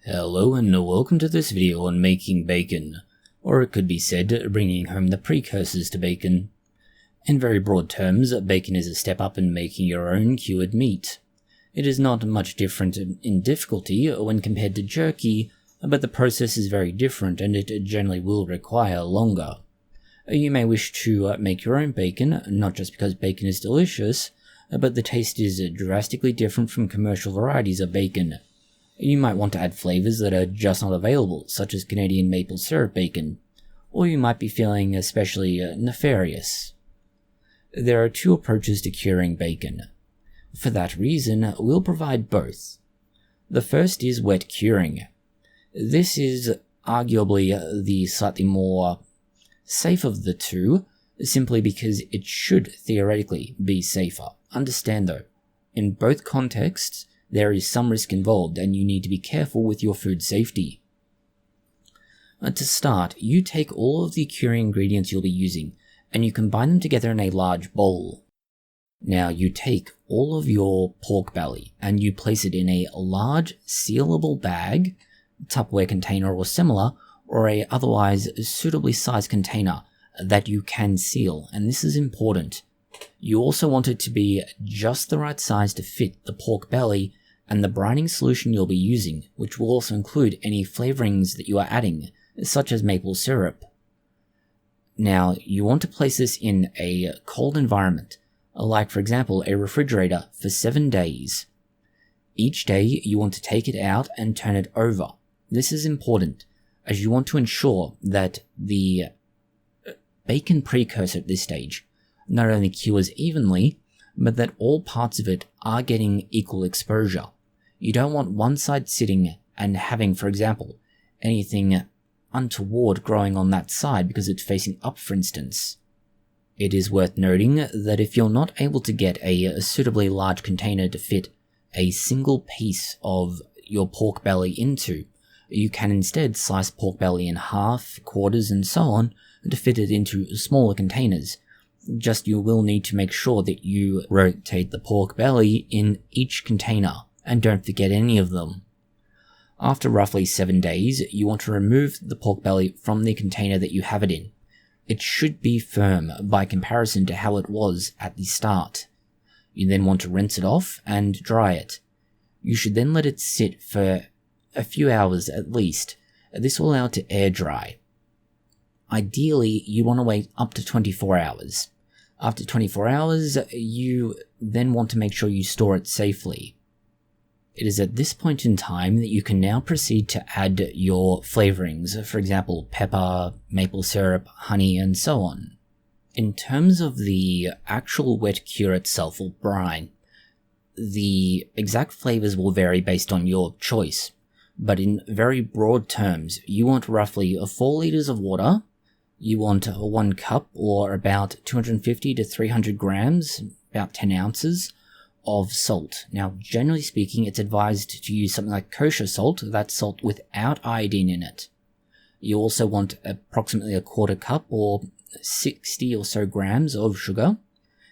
Hello and welcome to this video on making bacon, or it could be said bringing home the precursors to bacon. In very broad terms, bacon is a step up in making your own cured meat. It is not much different in difficulty when compared to jerky, but the process is very different and it generally will require longer. You may wish to make your own bacon, not just because bacon is delicious, but the taste is drastically different from commercial varieties of bacon. You might want to add flavours that are just not available, such as Canadian maple syrup bacon, or you might be feeling especially nefarious. There are two approaches to curing bacon. For that reason, we'll provide both. The first is wet curing. This is arguably the slightly more safe of the two, simply because it should theoretically be safer. Understand though, in both contexts, there is some risk involved and you need to be careful with your food safety. To start, you take all of the curing ingredients you'll be using and you combine them together in a large bowl. Now you take all of your pork belly and you place it in a large sealable bag, Tupperware container or similar, or a otherwise suitably sized container that you can seal, and this is important. You also want it to be just the right size to fit the pork belly and the brining solution you'll be using, which will also include any flavorings that you are adding, such as maple syrup. Now, you want to place this in a cold environment, like for example a refrigerator, for 7 days. Each day you want to take it out and turn it over. This is important, as you want to ensure that the bacon precursor at this stage not only cures evenly, but that all parts of it are getting equal exposure. You don't want one side sitting and having, for example, anything untoward growing on that side because it's facing up, for instance. It is worth noting that if you're not able to get a suitably large container to fit a single piece of your pork belly into, you can instead slice pork belly in half, quarters, and so on to fit it into smaller containers. Just you will need to make sure that you rotate the pork belly in each container and don't forget any of them. After roughly 7 days, you want to remove the pork belly from the container that you have it in. It should be firm by comparison to how it was at the start. You then want to rinse it off and dry it. You should then let it sit for a few hours at least. This will allow it to air dry. Ideally, you want to wait up to 24 hours. After 24 hours, you then want to make sure you store it safely. It is at this point in time that you can now proceed to add your flavorings, for example, pepper, maple syrup, honey, and so on. In terms of the actual wet cure itself, or brine, the exact flavors will vary based on your choice, but in very broad terms, you want roughly 4 liters of water. You want 1 cup, or about 250 to 300 grams, about 10 ounces, of salt. Now, generally speaking, it's advised to use something like kosher salt, that's salt without iodine in it. You also want approximately 1/4 cup, or 60 or so grams of sugar,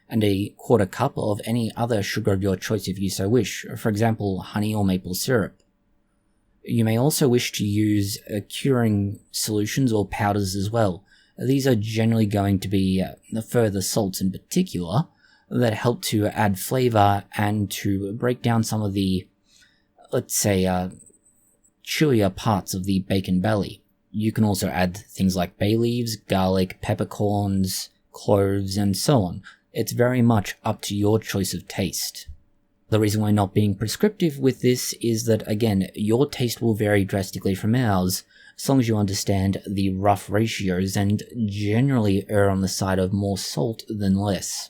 and 1/4 cup of any other sugar of your choice if you so wish, for example, honey or maple syrup. You may also wish to use curing solutions or powders as well. These are generally going to be further salts in particular that help to add flavor and to break down some of the, let's say, chewier parts of the bacon belly. You can also add things like bay leaves, garlic, peppercorns, cloves, and so on. It's very much up to your choice of taste. The reason we're not being prescriptive with this is that, again, your taste will vary drastically from ours, as long as you understand the rough ratios and generally err on the side of more salt than less.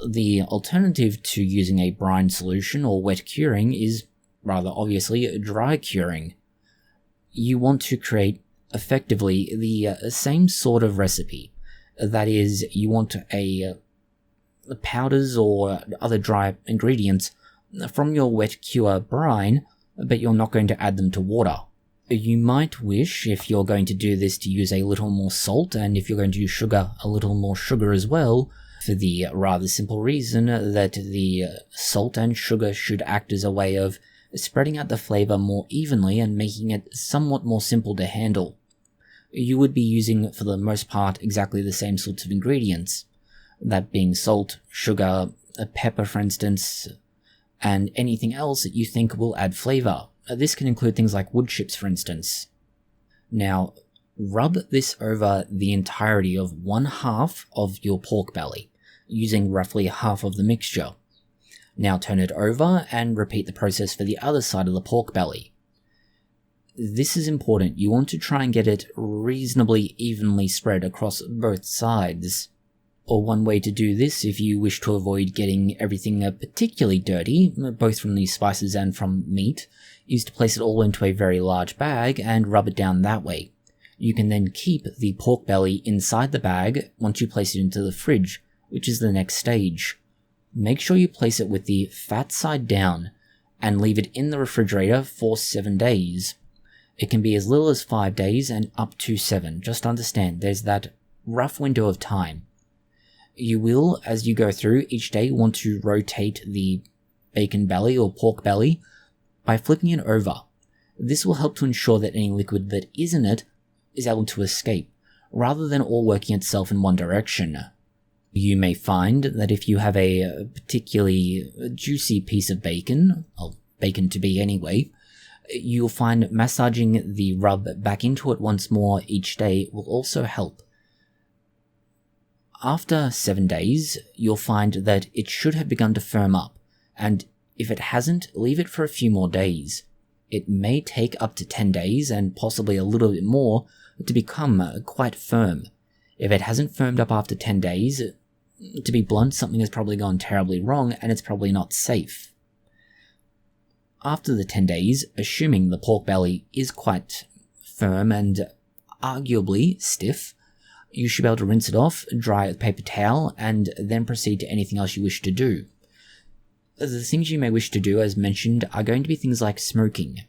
The alternative to using a brine solution or wet curing is, rather obviously, dry curing. You want to create, effectively, the same sort of recipe. That is, you want a powders or other dry ingredients from your wet cure brine, but you're not going to add them to water. You might wish, if you're going to do this, to use a little more salt, and if you're going to use sugar, a little more sugar as well, for the rather simple reason that the salt and sugar should act as a way of spreading out the flavour more evenly and making it somewhat more simple to handle. You would be using, for the most part, exactly the same sorts of ingredients, that being salt, sugar, pepper for instance, and anything else that you think will add flavour. This can include things like wood chips for instance. Now, rub this over the entirety of 1/2 of your pork belly, using roughly half of the mixture. Now turn it over and repeat the process for the other side of the pork belly. This is important. You want to try and get it reasonably evenly spread across both sides. Or one way to do this, if you wish to avoid getting everything particularly dirty, both from the spices and from meat, is to place it all into a very large bag and rub it down that way. You can then keep the pork belly inside the bag once you place it into the fridge, which is the next stage. Make sure you place it with the fat side down and leave it in the refrigerator for 7 days. It can be as little as 5 days and up to 7. Just understand, there's that rough window of time. You will, as you go through each day, want to rotate the bacon belly or pork belly by flipping it over. This will help to ensure that any liquid that is in it is able to escape, rather than all working itself in one direction. You may find that if you have a particularly juicy piece of bacon, or bacon to be anyway, you'll find massaging the rub back into it once more each day will also help. After 7 days, you'll find that it should have begun to firm up, and if it hasn't, leave it for a few more days. It may take up to 10 days, and possibly a little bit more, to become quite firm. If it hasn't firmed up after 10 days, to be blunt, something has probably gone terribly wrong, and it's probably not safe. After the 10 days, assuming the pork belly is quite firm and arguably stiff, you should be able to rinse it off, dry it with a paper towel, and then proceed to anything else you wish to do. The things you may wish to do, as mentioned, are going to be things like smoking.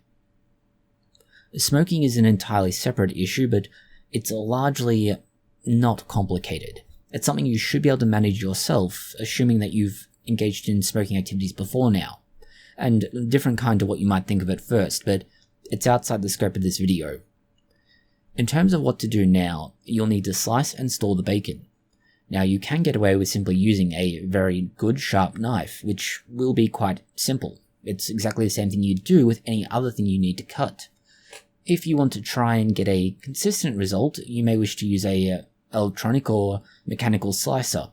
Smoking is an entirely separate issue, but it's largely not complicated. It's something you should be able to manage yourself, assuming that you've engaged in smoking activities before now. And different kind to what you might think of at first, but it's outside the scope of this video. In terms of what to do now, you'll need to slice and store the bacon. Now you can get away with simply using a very good sharp knife, which will be quite simple. It's exactly the same thing you'd do with any other thing you need to cut. If you want to try and get a consistent result, you may wish to use a electronic or mechanical slicer.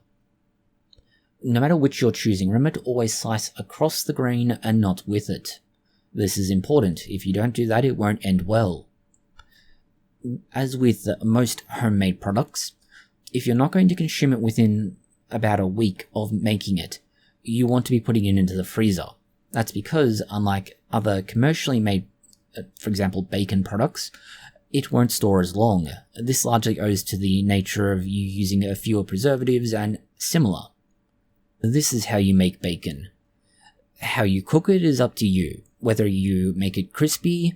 No matter which you're choosing, remember to always slice across the grain and not with it. This is important. If you don't do that, it won't end well. As with most homemade products, if you're not going to consume it within about a week of making it, you want to be putting it into the freezer. That's because, unlike other commercially made, for example, bacon products, it won't store as long. This largely owes to the nature of you using fewer preservatives and similar. This is how you make bacon. How you cook it is up to you, whether you make it crispy,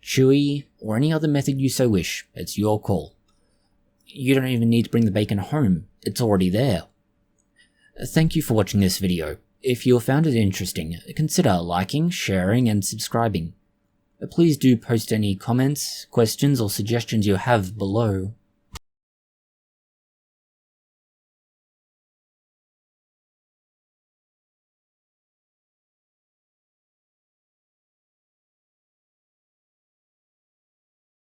chewy, or any other method you so wish. It's your call. You don't even need to bring the bacon home, it's already there. Thank you for watching this video. If you found it interesting, consider liking, sharing, and subscribing. Please do post any comments, questions, or suggestions you have below.